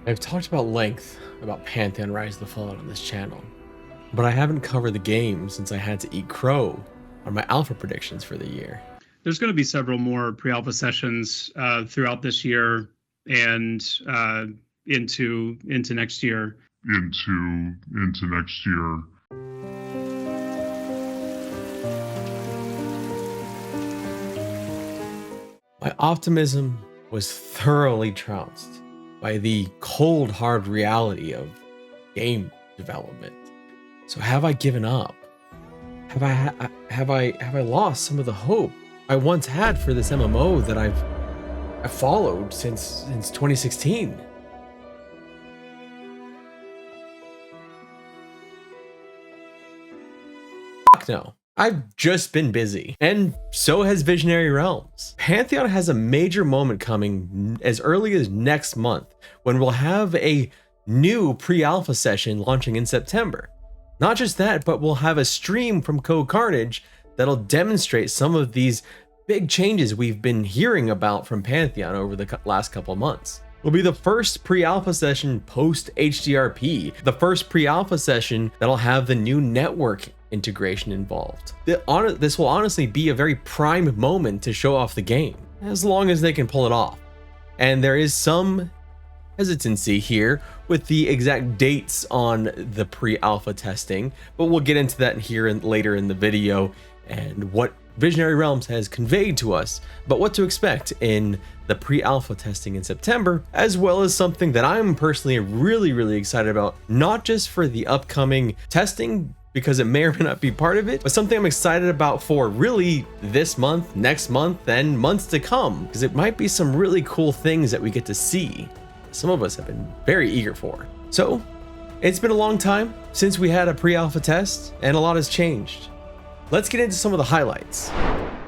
I've talked about length about Pantheon Rise of the Fallen on this channel, but I haven't covered the game since I had to eat crow on my alpha predictions for the year. There's going to be several more pre-alpha sessions throughout this year and into next year. Into next year. My optimism was thoroughly trounced by the cold, hard reality of game development. So have I given up? Have I lost some of the hope I once had for this MMO that I've followed since 2016? Fuck no. I've just been busy, and so has Visionary Realms. Pantheon has a major moment coming as early as next month, when we'll have a new pre-alpha session launching in September. Not just that, but we'll have a stream from Cohhcarnage that'll demonstrate some of these big changes we've been hearing about from Pantheon over the last couple months. It'll be the first pre-alpha session post HDRP, the first pre-alpha session that'll have the new network integration involved. This will honestly be a very prime moment to show off the game, as long as they can pull it off. And there is some hesitancy here with the exact dates on the pre-alpha testing, but we'll get into that here and later in the video and what Visionary Realms has conveyed to us, but what to expect in the pre-alpha testing in September, as well as something that I'm personally really excited about, not just for the upcoming testing, because it may or may not be part of it, but something I'm excited about for really this month, next month, and months to come, because it might be some really cool things that we get to see. Some of us have been very eager for. So it's been a long time since we had a pre-alpha test, and a lot has changed. Let's get into some of the highlights.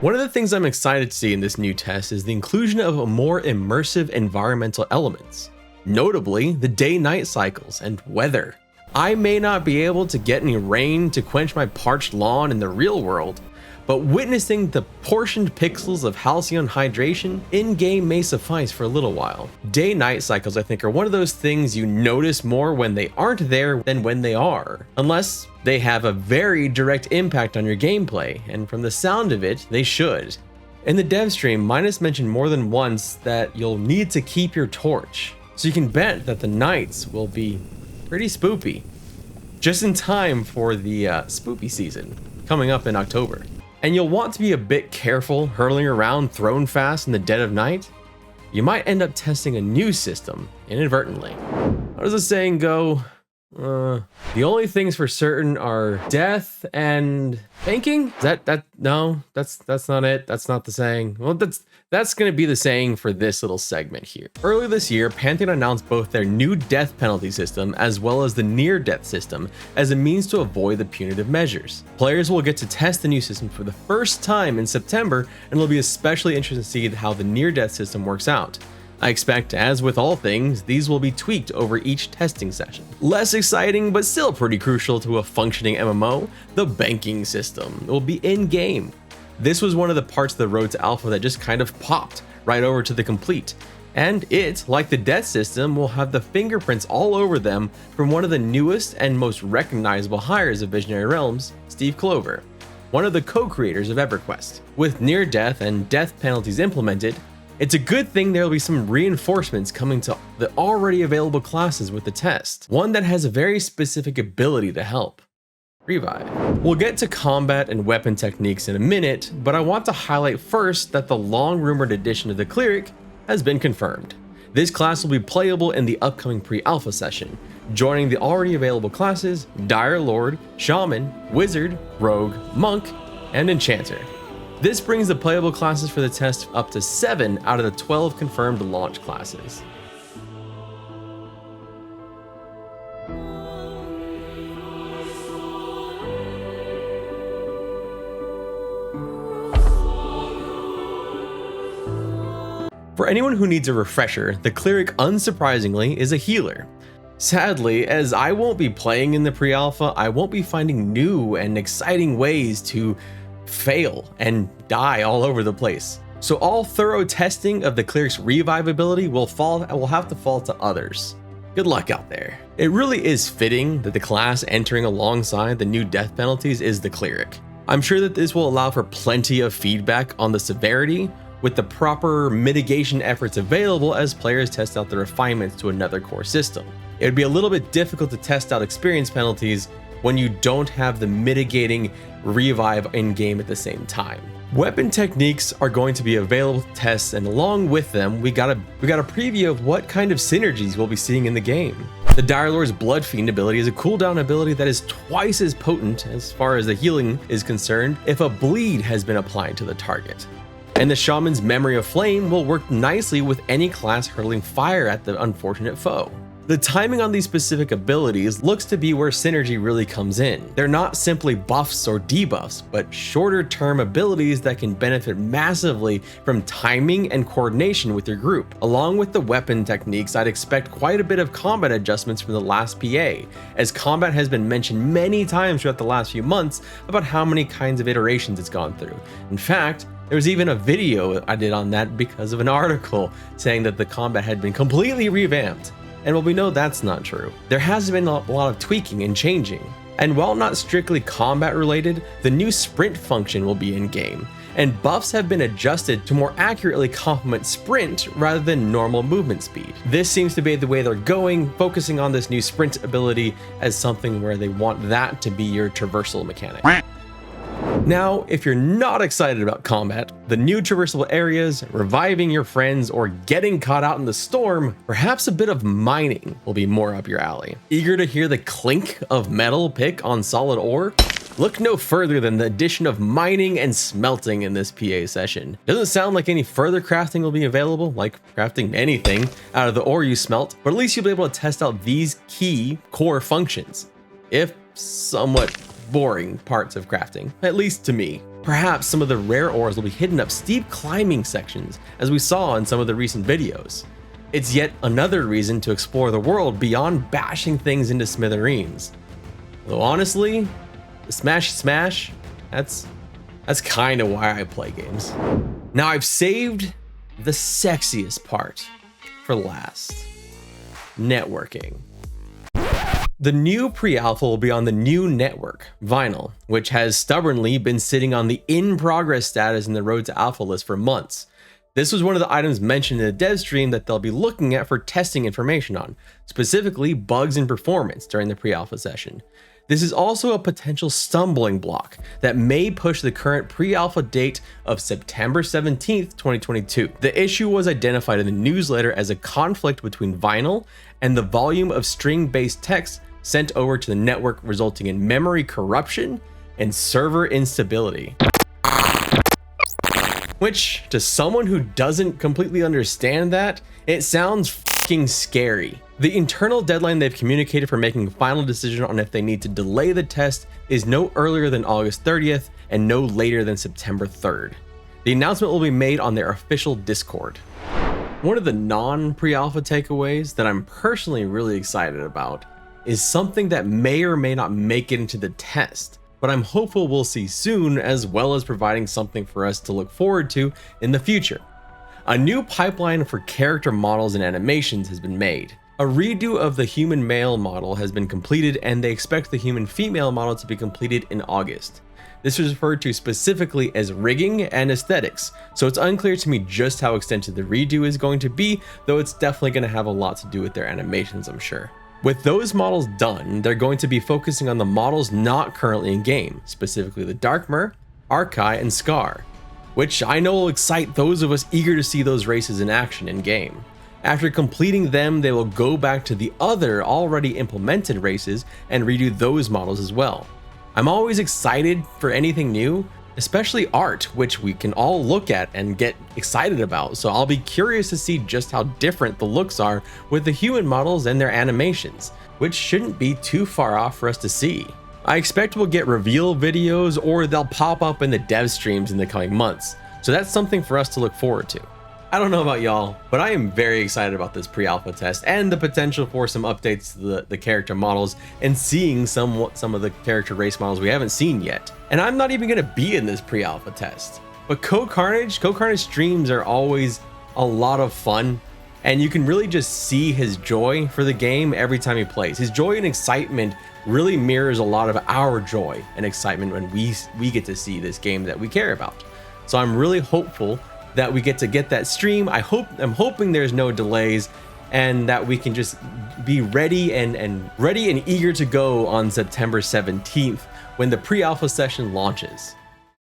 One of the things I'm excited to see in this new test is the inclusion of a more immersive environmental elements, notably the day-night cycles and weather. I may not be able to get any rain to quench my parched lawn in the real world, but witnessing the portioned pixels of halcyon hydration in-game may suffice for a little while. Day-night cycles, I think, are one of those things you notice more when they aren't there than when they are, unless they have a very direct impact on your gameplay, and from the sound of it, they should. In the dev stream, Minus mentioned more than once that you'll need to keep your torch, so you can bet that the nights will be pretty spoopy, just in time for the spoopy season coming up in October. And you'll want to be a bit careful hurling around thrown fast in the dead of night. You might end up testing a new system inadvertently. How does the saying go? The only things for certain are death and thinking. No, that's not it. That's not the saying. Well, that's going to be the saying for this little segment here. Earlier this year, Pantheon announced both their new death penalty system as well as the near-death system as a means to avoid the punitive measures. Players will get to test the new system for the first time in September, and it'll be especially interesting to see how the near-death system works out. I expect, as with all things, these will be tweaked over each testing session. Less exciting, but still pretty crucial to a functioning MMO, the banking system will be in-game. This was one of the parts of the road to alpha that just kind of popped right over to the complete. And it, like the death system, will have the fingerprints all over them from one of the newest and most recognizable hires of Visionary Realms, Steve Clover, one of the co-creators of EverQuest. With near-death and death penalties implemented, it's a good thing there will be some reinforcements coming to the already available classes with the test, one that has a very specific ability to help: Revive. We'll get to combat and weapon techniques in a minute, but I want to highlight first that the long-rumored addition of the Cleric has been confirmed. This class will be playable in the upcoming pre-alpha session, joining the already available classes Dire Lord, Shaman, Wizard, Rogue, Monk, and Enchanter. This brings the playable classes for the test up to 7 out of the 12 confirmed launch classes. For anyone who needs a refresher, the Cleric unsurprisingly is a healer. Sadly, as I won't be playing in the pre-alpha, I won't be finding new and exciting ways to fail and die all over the place. So all thorough testing of the Cleric's revive ability will have to fall to others. Good luck out there. It really is fitting that the class entering alongside the new death penalties is the Cleric. I'm sure that this will allow for plenty of feedback on the severity, with the proper mitigation efforts available as players test out the refinements to another core system. It would be a little bit difficult to test out experience penalties when you don't have the mitigating revive in-game at the same time. Weapon techniques are going to be available to test, and along with them, we got a preview of what kind of synergies we'll be seeing in the game. The Dire Lord's Blood Fiend ability is a cooldown ability that is twice as potent as far as the healing is concerned if a bleed has been applied to the target. And the Shaman's Memory of Flame will work nicely with any class hurling fire at the unfortunate foe. The timing on these specific abilities looks to be where synergy really comes in. They're not simply buffs or debuffs, but shorter term abilities that can benefit massively from timing and coordination with your group. Along with the weapon techniques, I'd expect quite a bit of combat adjustments from the last PA, as combat has been mentioned many times throughout the last few months about how many kinds of iterations it's gone through. In fact, there was even a video I did on that because of an article saying that the combat had been completely revamped. And well, we know that's not true. There has been a lot of tweaking and changing. And while not strictly combat related, the new sprint function will be in game, and buffs have been adjusted to more accurately complement sprint rather than normal movement speed. This seems to be the way they're going, focusing on this new sprint ability as something where they want that to be your traversal mechanic. Now, if you're not excited about combat, the new traversable areas, reviving your friends, or getting caught out in the storm, perhaps a bit of mining will be more up your alley. Eager to hear the clink of metal pick on solid ore? Look no further than the addition of mining and smelting in this PA session. Doesn't sound like any further crafting will be available, like crafting anything out of the ore you smelt, but at least you'll be able to test out these key core functions, if somewhat boring parts of crafting, at least to me. Perhaps some of the rare ores will be hidden up steep climbing sections, as we saw in some of the recent videos. It's yet another reason to explore the world beyond bashing things into smithereens. Though honestly, the smash, that's kind of why I play games. Now I've saved the sexiest part for last: networking. The new pre-alpha will be on the new network, Vinyl, which has stubbornly been sitting on the in-progress status in the Road to Alpha list for months. This was one of the items mentioned in the dev stream that they'll be looking at for testing information on, specifically bugs and performance during the pre-alpha session. This is also a potential stumbling block that may push the current pre-alpha date of September 17th, 2022. The issue was identified in the newsletter as a conflict between Vinyl and the volume of string-based text sent over to the network, resulting in memory corruption and server instability. Which, to someone who doesn't completely understand that, it sounds fucking scary. The internal deadline they've communicated for making a final decision on if they need to delay the test is no earlier than August 30th and no later than September 3rd. The announcement will be made on their official Discord. One of the non-pre-alpha takeaways that I'm personally really excited about is something that may or may not make it into the test, but I'm hopeful we'll see soon, as well as providing something for us to look forward to in the future. A new pipeline for character models and animations has been made. A redo of the human male model has been completed, and they expect the human female model to be completed in August. This is referred to specifically as rigging and aesthetics, so it's unclear to me just how extensive the redo is going to be, though it's definitely going to have a lot to do with their animations, I'm sure. With those models done, they're going to be focusing on the models not currently in game, specifically the Darkmer, Arkai, and Scar, which I know will excite those of us eager to see those races in action in game. After completing them, they will go back to the other already implemented races and redo those models as well. I'm always excited for anything new, especially art, which we can all look at and get excited about, so I'll be curious to see just how different the looks are with the human models and their animations, which shouldn't be too far off for us to see. I expect we'll get reveal videos, or they'll pop up in the dev streams in the coming months, so that's something for us to look forward to. I don't know about y'all, but I am very excited about this pre-alpha test and the potential for some updates to the character models and seeing some of the character race models we haven't seen yet. And I'm not even going to be in this pre-alpha test. But Cohhcarnage streams are always a lot of fun, And you can really just see his joy for the game every time he plays. His joy and excitement really mirrors a lot of our joy and excitement when we get to see this game that we care about. So I'm really hopeful that we get that stream. I'm hoping there's no delays and that we can just be ready and eager to go on September 17th when the pre-alpha session launches.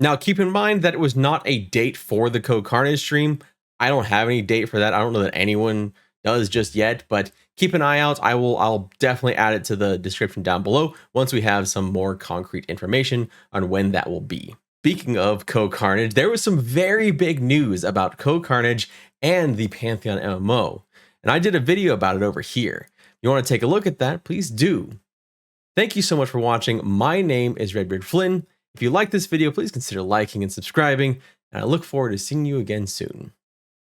Now keep in mind that it was not a date for the Cohhcarnage stream. I don't have any date for that. I don't know that anyone does just yet, but keep an eye out. I'll definitely add it to the description down below once we have some more concrete information on when that will be. Speaking of Cohhcarnage, there was some very big news about Cohhcarnage and the Pantheon MMO, and I did a video about it over here. If you want to take a look at that, please do. Thank you so much for watching. My name is Redbeard Flynn. If you like this video, please consider liking and subscribing, and I look forward to seeing you again soon.